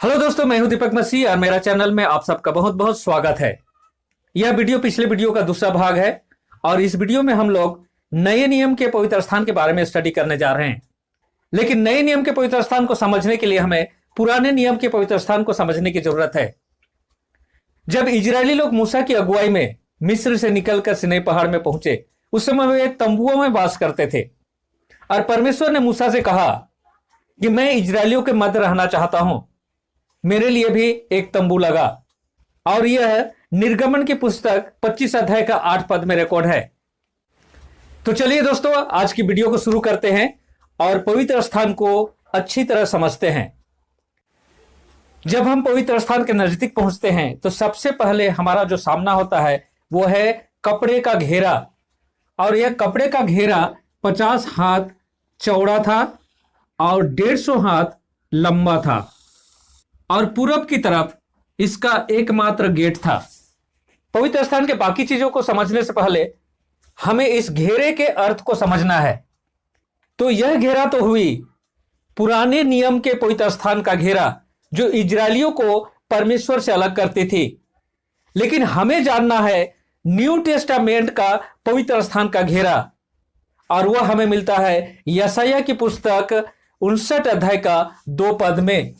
Hello दोस्तों, मैं हूं दीपक मसीह और मेरा चैनल में आप सबका बहुत बहुत स्वागत है। यह वीडियो पिछले वीडियो का दूसरा भाग है और इस वीडियो में हम लोग नए नियम के पवित्र स्थान के बारे में स्टडी करने जा रहे हैं। लेकिन नए नियम के पवित्र स्थान को समझने के लिए हमें पुराने नियम के पवित्र स्थान को समझने की जरूरत है। जब इजरायली लोग मूसा की अगुवाई में मिस्र से निकलकर सिनै पहाड़ में पहुंचे, उस समय वे तंबुओं में वास करते थे और परमेश्वर ने मूसा से कहा कि मैं इजरायलियों के मध्य रहना चाहता हूं, मेरे लिए भी एक तंबू लगा। और यह निर्गमन की पुस्तक 25 अध्याय का 8 पद में रिकॉर्ड है। तो चलिए दोस्तों, आज की वीडियो को शुरू करते हैं और पवित्र स्थान को अच्छी तरह समझते हैं। जब हम पवित्र स्थान के नजदीक पहुंचते हैं तो सबसे पहले हमारा जो सामना होता है वो है कपड़े का घेरा। और यह कपड़े का घेरा 50 हाथ चौड़ा था और 150 हाथ लंबा था और पूरब की तरफ इसका एकमात्र गेट था। पवित्र स्थान के बाकी चीजों को समझने से पहले हमें इस घेरे के अर्थ को समझना है। तो यह घेरा तो हुई पुराने नियम के पवित्र स्थान का घेरा जो इजरायलियों को परमेश्वर से अलग करती थी। लेकिन हमें जानना है न्यू टेस्टामेंट का पवित्र स्थान का घेरा, और वह हमें मिलता है यशायाह की पुस्तक 59 अध्याय का 2 पद में।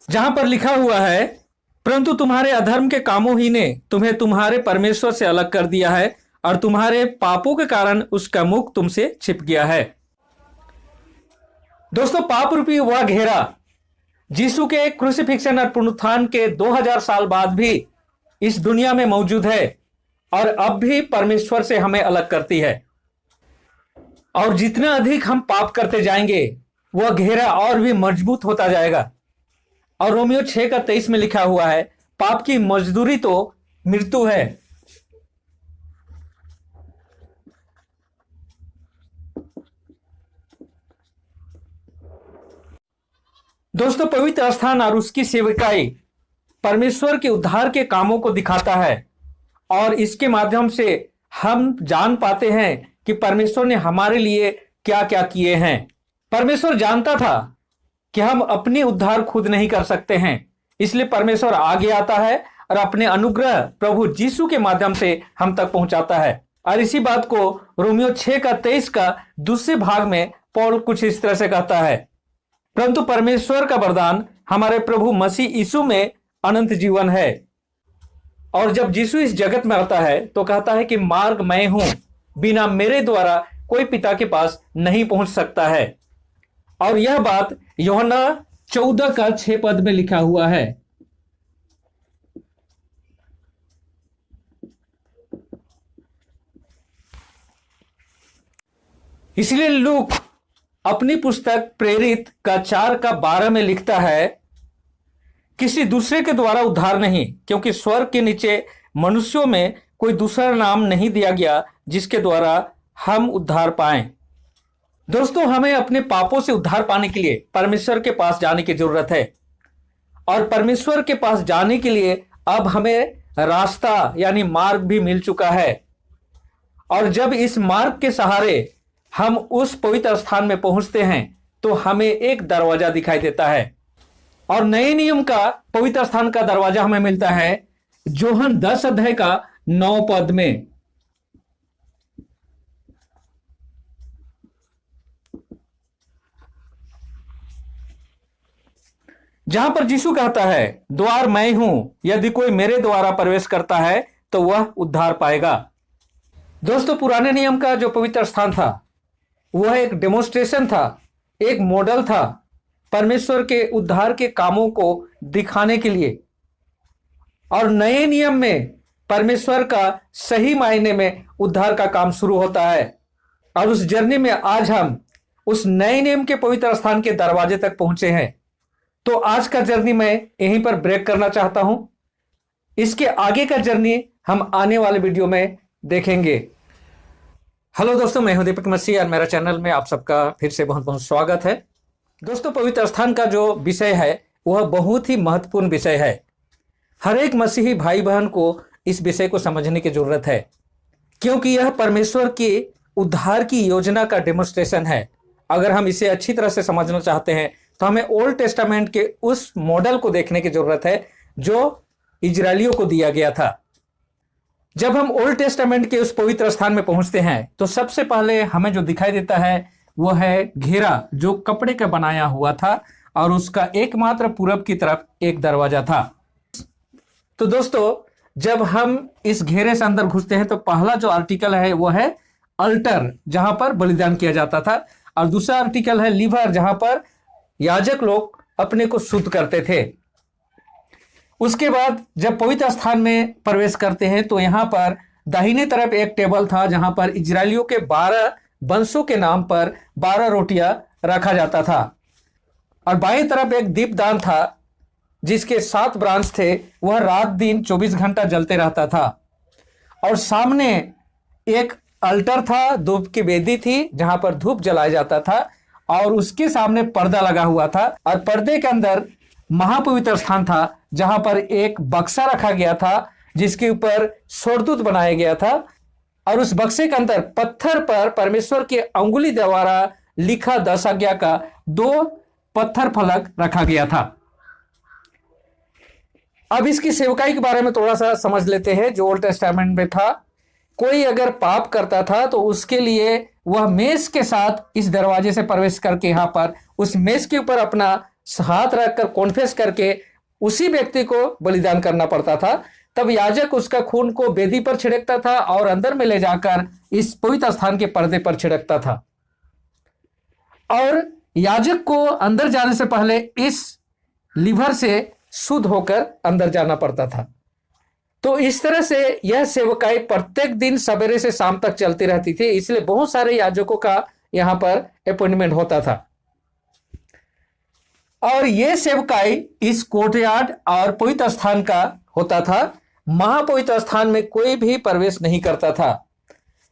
जहां पर लिखा हुआ है, परंतु तुम्हारे अधर्म के कामों ही ने तुम्हें तुम्हारे परमेश्वर से अलग कर दिया है और तुम्हारे पापों के कारण उसका मुख तुमसे छिप गया है। दोस्तों, पाप रूपी वह घेरा यीशु के क्रूसिफिक्शन और पुनरुत्थान के 2000 साल बाद भी इस दुनिया में मौजूद है और अब भी परमेश्वर से हमें अलग करती है। और जितना अधिक हम पाप करते जाएंगे वह घेरा और भी मजबूत होता जाएगा। और रोमियो 6 का 23 में लिखा हुआ है, पाप की मजदूरी तो मृत्यु है। दोस्तों, पवित्र स्थान और उसकी सेवकाई परमेश्वर के उद्धार के कामों को दिखाता है और इसके माध्यम से हम जान पाते हैं कि परमेश्वर ने हमारे लिए क्या क्या किए हैं। परमेश्वर जानता था कि हम अपनी उद्धार खुद नहीं कर सकते हैं, इसलिए परमेश्वर आगे आता है और अपने अनुग्रह प्रभु यीशु के माध्यम से हम तक पहुंचाता है। और इसी बात को रोमियो 6 का 23 का दूसरे भाग में पौल कुछ इस तरह से कहता है, परंतु परमेश्वर का वरदान हमारे प्रभु मसीह यीशु में अनंत जीवन है। और जब यीशु इस जगत में आता है तो कहता है कि मार्ग मैं हूं, बिना मेरे द्वारा कोई पिता के पास नहीं पहुंच सकता है। और यह बात यूहन्ना 14 का 6 पद में लिखा हुआ है। इसलिए लूक अपनी पुस्तक प्रेरित का 4 का 12 में लिखता है, किसी दूसरे के द्वारा उद्धार नहीं, क्योंकि स्वर्ग के नीचे मनुष्यों में कोई दूसरा नाम नहीं दिया गया जिसके द्वारा हम उद्धार पाएं। दोस्तों, हमें अपने पापों से उद्धार पाने के लिए परमेश्वर के पास जाने की जरूरत है। और परमेश्वर के पास जाने के लिए अब हमें रास्ता यानी मार्ग भी मिल चुका है। और जब इस मार्ग के सहारे हम उस पवित्र स्थान में पहुंचते हैं तो हमें एक दरवाजा दिखाई देता है। और नए नियम का पवित्र स्थान का दरवाजा हमें मिलता है यूहन्ना 10 अध्याय का 9 पद में। जहां पर यीशु कहता है, द्वार मैं हूं, यदि कोई मेरे द्वारा प्रवेश करता है तो वह उद्धार पाएगा। दोस्तों, पुराने नियम का जो पवित्र स्थान था वह एक डेमोन्स्ट्रेशन था, एक मॉडल था परमेश्वर के उद्धार के कामों को दिखाने के लिए। और नए नियम में परमेश्वर का सही मायने में उद्धार का काम शुरू होता है। और उस जर्नी में आज हम उस नए नियम के पवित्र स्थान के दरवाजे तक पहुंचे हैं। तो आज का जर्नी मैं यहीं पर ब्रेक करना चाहता हूं। इसके आगे का जर्नी हम आने वाले वीडियो में देखेंगे। हेलो दोस्तों, मैं हूं दीपक मसीह और मेरा चैनल में आप सबका फिर से बहुत बहुत स्वागत है। दोस्तों, पवित्र स्थान का जो विषय है वह बहुत ही महत्वपूर्ण विषय है। हर एक मसीही भाई बहन को इस विषय को समझने की जरूरत है, क्योंकि यह परमेश्वर के उद्धार की योजना का डेमोन्स्ट्रेशन है। अगर हम इसे अच्छी तरह से समझना चाहते हैं तो हमें ओल्ड टेस्टामेंट के उस मॉडल को देखने की जरूरत है जो इजरायलियों को दिया गया था। जब हम ओल्ड टेस्टामेंट के उस पवित्र स्थान में पहुंचते हैं तो सबसे पहले हमें जो दिखाई देता है वो है घेरा, जो कपड़े का बनाया हुआ था और उसका एकमात्र पूरब की तरफ एक दरवाजा था। तो दोस्तों, जब हम इस घेरे से अंदर घुसते हैं तो पहला जो आर्टिकल है वो है अल्टर, जहां पर बलिदान किया जाता था, और दूसरा आर्टिकल है लीवर, जहां पर याजक लोग अपने को शुद्ध करते थे। उसके बाद जब पवित्र स्थान में प्रवेश करते हैं तो यहां पर दाहिने तरफ एक टेबल था जहां पर इजरायलियों के 12 वंशों के नाम पर 12 रोटियां रखा जाता था, और बाएं तरफ एक दीपदान था जिसके 7 ब्रांच थे, वह रात दिन 24 घंटा जलते रहता था। और सामने एक अल्टर था, धूप की वेदी थी जहां पर धूप जलाया जाता था, और उसके सामने पर्दा लगा हुआ था, और पर्दे के अंदर महापवित्र स्थान था जहां पर एक बक्सा रखा गया था जिसके ऊपर स्वर्गदूत बनाया गया था, और उस बक्से के अंदर पत्थर पर परमेश्वर के अंगुली द्वारा लिखा 10 आज्ञा का 2 पत्थर फलक रखा गया था। अब इसकी सेवकाई के बारे में थोड़ा सा समझ लेते हैं जो ओल्ड टेस्टामेंट में था। कोई अगर पाप करता था तो उसके लिए वह मेष के साथ इस दरवाजे से प्रवेश करके यहां पर उस मेष के ऊपर अपना हाथ रखकर कॉन्फेस करके उसी व्यक्ति को बलिदान करना पड़ता था। तब याजक उसका खून को वेदी पर छिड़कता था और अंदर में ले जाकर इस पवित्र स्थान के पर्दे पर छिड़कता था, और याजक को अंदर जाने से पहले इस लीवर से शुद्ध होकर अंदर जाना पड़ता था। तो इस तरह से यह सेवकाई प्रत्येक दिन सवेरे से शाम तक चलती रहती थी, इसलिए बहुत सारे याजकों का यहां पर अपॉइंटमेंट होता था। और यह सेवकाई इस कोर्टयार्ड और पवित्र स्थान का होता था। महापवित्र स्थान में कोई भी प्रवेश नहीं करता था।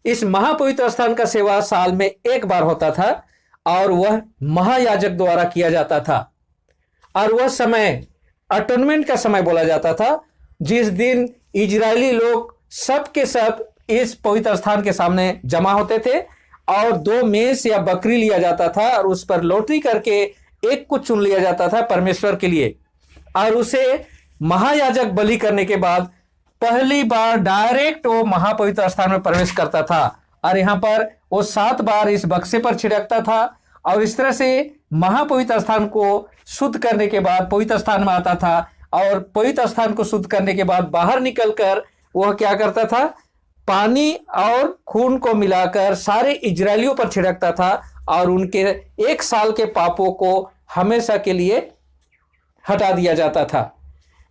इस महापवित्र स्थान का सेवा साल में एक बार होता था और वह महायाजक द्वारा किया जाता था, और वह समय अटोनमेंट का समय बोला जाता था, जिस दिन इजरायली लोग सब के सब इस पवित्र स्थान के सामने जमा होते थे, और 2 मेष या बकरी लिया जाता था और उस पर लॉटरी करके एक को चुन लिया जाता था परमेश्वर के लिए, और उसे महायाजक बलि करने के बाद पहली बार डायरेक्ट वो महापवित्र स्थान में प्रवेश करता था, और यहां पर वो 7 बार इस बक्से पर छिड़कता था, और इस तरह से महापवित्र स्थान को शुद्ध करने के बाद पवित्र स्थान में आता था, और पवित्र स्थान को शुद्ध करने के बाद बाहर निकलकर वह क्या करता था, पानी और खून को मिलाकर सारे इजरायलियों पर छिड़कता था, और उनके 1 साल के पापों को हमेशा के लिए हटा दिया जाता था।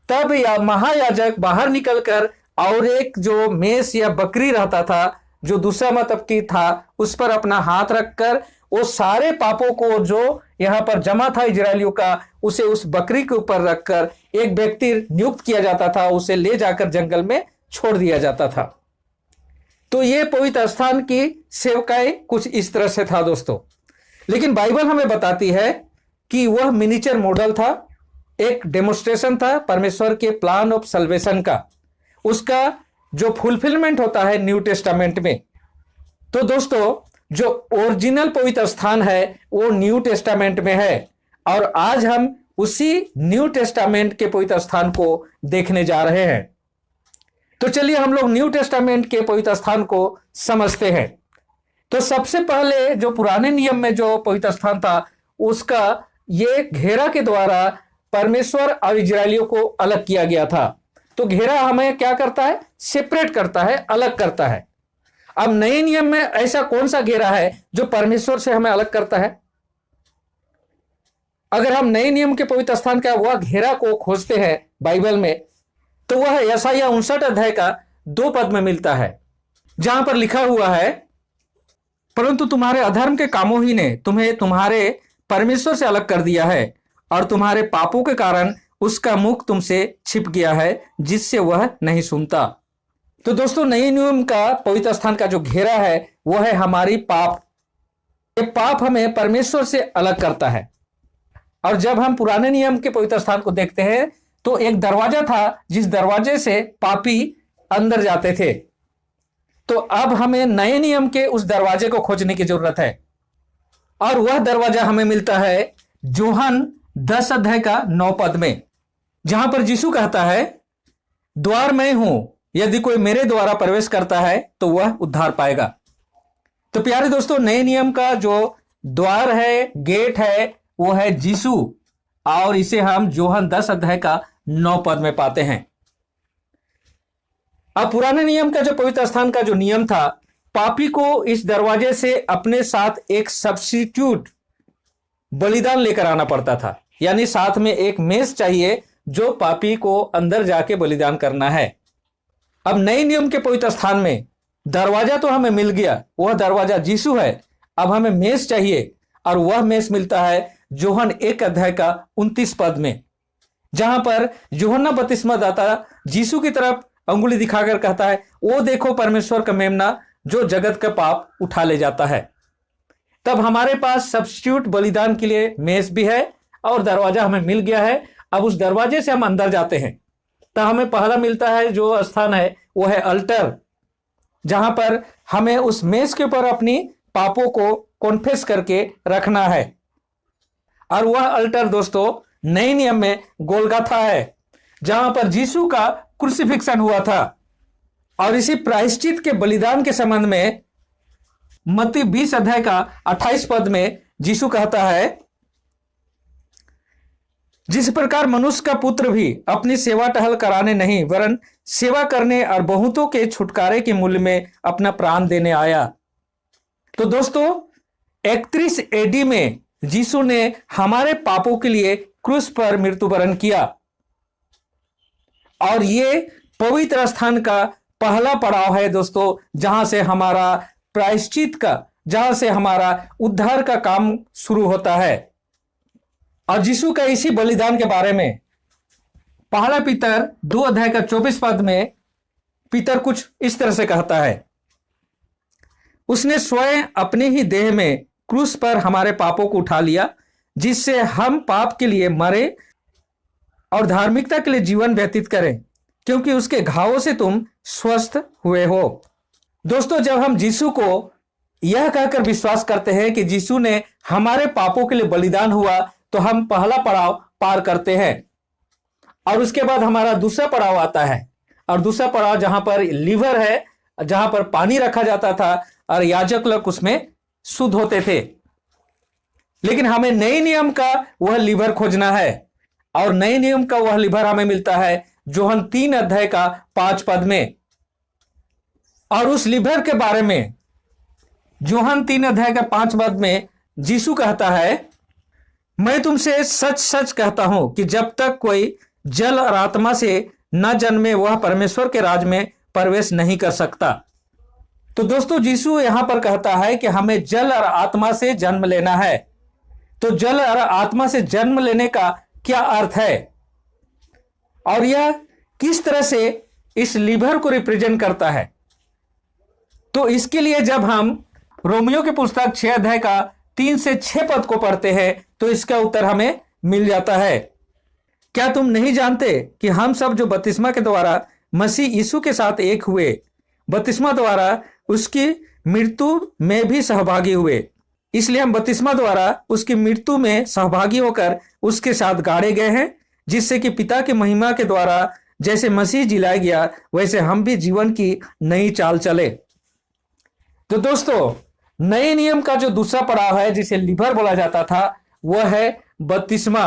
तब या महायाजक बाहर निकलकर और एक जो मेष या बकरी रहता था जो दूसरा मतलब की था, उस पर अपना हाथ रखकर वो सारे पापों को जो यहां पर जमा था इजरायलियों का, उसे उस बकरी के ऊपर रखकर एक व्यक्ति नियुक्त किया जाता था, उसे ले जाकर जंगल में छोड़ दिया जाता था। तो ये पवित्र स्थान की सेवकाई कुछ इस तरह से था दोस्तों। लेकिन बाइबल हमें बताती है कि वह मिनिएचर मॉडल था, एक डेमोन्स्ट्रेशन था परमेश्वर के प्लान ऑफ सल्वेशन का, उसका जो फुलफिलमेंट होता है न्यू टेस्टामेंट में। तो दोस्तों, जो ओरिजिनल पवित्र स्थान है वो न्यू टेस्टामेंट में है, और आज हम उसी न्यू टेस्टामेंट के पवित्र स्थान को देखने जा रहे हैं। तो चलिए हम लोग न्यू टेस्टामेंट के पवित्र स्थान को समझते हैं। तो सबसे पहले जो पुराने नियम में जो पवित्र स्थान था उसका ये घेरा के द्वारा परमेश्वर और इजरायलियों को अलग किया गया था। तो घेरा हमें क्या करता है, सेपरेट करता है, अलग करता है। अब नए नियम में ऐसा कौन सा घेरा है जो परमेश्वर से हमें अलग करता है? अगर हम नए नियम के पवित्र स्थान का वह घेरा को खोजते हैं बाइबल में, तो वह यशायाह 59 अध्याय का 2 पद में मिलता है, जहां पर लिखा हुआ है, परंतु तुम्हारे अधर्म के कामों ही ने तुम्हें तुम्हारे परमेश्वर से अलग कर दिया है, और तुम्हारे पापों के कारण उसका मुख तुमसे छिप गया है, जिससे वह नहीं सुनता। तो दोस्तों, नए नियम का पवित्र स्थान का जो घेरा है वह है हमारी पाप। ये पाप हमें परमेश्वर से अलग करता है। और जब हम पुराने नियम के पवित्र स्थान को देखते हैं तो एक दरवाजा था जिस दरवाजे से पापी अंदर जाते थे। तो अब हमें नए नियम के उस दरवाजे को खोजने की जरूरत है, और वह दरवाजा हमें मिलता है यूहन्ना 10 अध्याय का 9 पद में, जहां पर यीशु कहता है, द्वार मैं हूं, यदि कोई मेरे द्वारा प्रवेश करता है तो वह उद्धार पाएगा। तो प्यारे दोस्तों, नए नियम का जो द्वार है, गेट है, वो है यीशु, और इसे हम यूहन्ना 10 अध्याय का 9 पद में पाते हैं। अब पुराने नियम का जो पवित्र स्थान का जो नियम था, पापी को इस दरवाजे से अपने साथ एक सब्स्टिट्यूट बलिदान लेकर आना पड़ता था, यानी साथ में एक मेज चाहिए जो पापी को अंदर जाके बलिदान करना है। अब नए नियम के पवित्र स्थान में दरवाजा तो हमें मिल गया, वह दरवाजा यीशु है। अब हमें मेज चाहिए, और वह मेज मिलता है यूहन्ना 1 अध्याय का 29 पद में, जहां पर यूहन्ना बपतिस्मा दाता यीशु की तरफ अंगुली दिखाकर कहता है, वो देखो परमेश्वर का मेमना जो जगत का पाप उठा ले जाता है। तब हमारे पास सब्स्टिट्यूट बलिदान के लिए मेज भी है, और दरवाजा हमें मिल गया है। अब उस दरवाजे से हम अंदर जाते हैं, तो हमें पहला मिलता है जो स्थान है, वो है अल्टर, जहां पर हमें उस मेज के ऊपर अपनी पापों को कॉन्फेस करके रखना है। और वह अल्टर दोस्तों नए नियम में गोलगाथा है, जहां पर यीशु का क्रूसिफिक्शन हुआ था। और इसी प्रायश्चित के बलिदान के संबंध में मत्ती 20 अध्याय का 28 पद में यीशु कहता है, जिस प्रकार मनुष्य का पुत्र भी अपनी सेवा टहल कराने नहीं, वरन सेवा करने और बहुतों के छुटकारे के मूल्य में अपना प्राण देने आया। तो दोस्तों 31 एडी में यीशु ने हमारे पापों के लिए क्रूस पर मृत्युवरण किया, और ये पवित्र स्थान का पहला पड़ाव है दोस्तों, जहां से हमारा प्रायश्चित का, जहां से हमारा उद्धार का काम शुरू होता है। और यीशु का इसी बलिदान के बारे में पहला पीतर 2 अध्याय का 24 पद में पीतर कुछ इस तरह से कहता है, उसने स्वयं अपने ही देह में क्रूस पर हमारे पापों को उठा लिया, जिससे हम पाप के लिए मरे और धार्मिकता के लिए जीवन व्यतीत करें, क्योंकि उसके घावों से तुम स्वस्थ हुए हो। दोस्तों, जब हम यीशु को यह कहकर विश्वास करते हैं कि यीशु ने हमारे पापों के लिए बलिदान हुआ, तो हम पहला पड़ाव पार करते हैं। और उसके बाद हमारा दूसरा पड़ाव आता है, और दूसरा पड़ाव जहां पर लीवर है, जहां पर पानी रखा जाता था और याजक लोग उसमें शुद्ध होते थे। लेकिन हमें नए नियम का वह लीवर खोजना है, और नए नियम का वह लीवर हमें मिलता है यूहन्ना 3 अध्याय का 5 पद में। और उस लीवर के बारे में यूहन्ना 3 अध्याय का 5 पद में यीशु कहता है, मैं तुमसे सच सच कहता हूं कि जब तक कोई जल और आत्मा से न जन्मे वह परमेश्वर के राज में प्रवेश नहीं कर सकता। तो दोस्तों यीशु यहां पर कहता है कि हमें जल और आत्मा से जन्म लेना है। तो जल और आत्मा से जन्म लेने का क्या अर्थ है, और यह किस तरह से इस लीवर को रिप्रेजेंट करता है? तो इसके लिए जब हम रोमियो की पुस्तक 6 अध्याय का 3 से 6 पद को पढ़ते हैं, तो इसका उत्तर हमें मिल जाता है। क्या तुम नहीं जानते कि हम सब जो बपतिस्मा के द्वारा मसीह यीशु के साथ एक हुए, बपतिस्मा द्वारा उसकी मृत्यु में भी सहभागी हुए? इसलिए हम बपतिस्मा द्वारा उसकी मृत्यु में सहभागी होकर उसके साथ गाड़े गए हैं, जिससे कि पिता की महिमा के द्वारा जैसे मसीह जिलाया गया, वैसे हम भी जीवन की नई चाल चले। तो दोस्तों नए नियम का जो दूसरा पड़ाव है, जिसे लीवर बोला जाता था, वह है बपतिस्मा।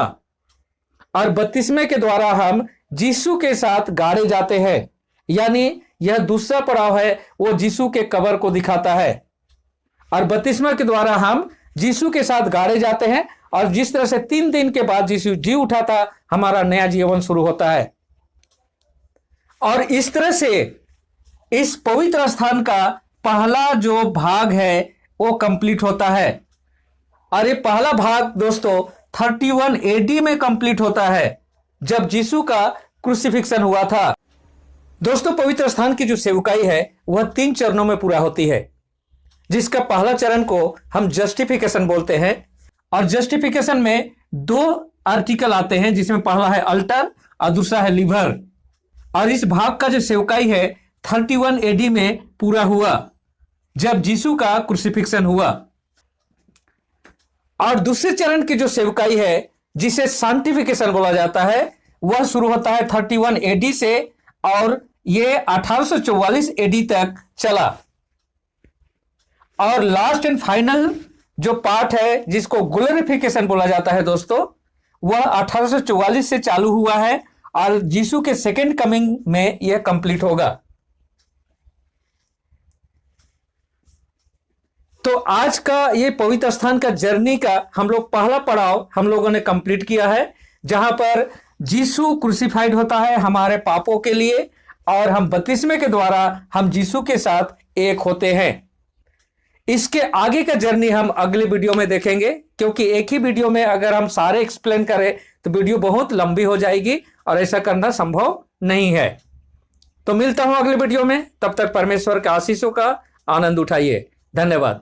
और बपतिस्मे के द्वारा हम यीशु के साथ गाड़े जाते हैं, यानी यह दूसरा पड़ाव है, वो यीशु के कब्र को दिखाता है। और बपतिस्मा के द्वारा हम यीशु के साथ गाड़े जाते हैं, और जिस तरह से 3 दिन के बाद यीशु जी उठा था, हमारा नया जीवन शुरू होता है। और इस तरह से इस पवित्र स्थान का पहला जो भाग है वो कंप्लीट होता है। और ये पहला भाग दोस्तों 31 एडी में कंप्लीट होता है, जब यीशु का क्रूसिफिक्शन हुआ था। दोस्तों पवित्र स्थान की जो सेवकाई है वह 3 चरणों में पूरा होती है, जिसका पहला चरण को हम जस्टिफिकेशन बोलते हैं। और जस्टिफिकेशन में 2 आर्टिकल आते हैं, जिसमें पहला है अल्टर और दूसरा है लीवर। और इस भाग का जो सेवकाई है 31 एडी में पूरा हुआ, जब यीशु का क्रूसिफिक्शन हुआ। और दूसरे चरण की जो सेवकाई है, जिसे सांटिफिकेशन बोला जाता है, वह शुरू होता है 31 एडी से और यह 1844 एडी तक चला। और लास्ट एंड फाइनल जो पार्ट है, जिसको ग्लोरिफिकेशन बोला जाता है दोस्तों, वह 1844 से चालू हुआ है और यीशु के सेकेंड कमिंग में यह कंप्लीट होगा। तो आज का ये पवित्र स्थान का जर्नी का हम लोग पहला पड़ाव हम लोगों ने कंप्लीट किया है, जहां पर यीशु क्रूसिफाइड होता है हमारे पापों के लिए और हम बपतिस्मे के द्वारा हम यीशु के साथ एक होते हैं। इसके आगे का जर्नी हम अगले वीडियो में देखेंगे, क्योंकि एक ही वीडियो में अगर हम सारे एक्सप्लेन करें तो वीडियो बहुत लंबी हो जाएगी और ऐसा करना संभव नहीं है। तो मिलता हूं अगले वीडियो में, तब तक परमेश्वर के आशीषों का आनंद उठाइए। धन्यवाद।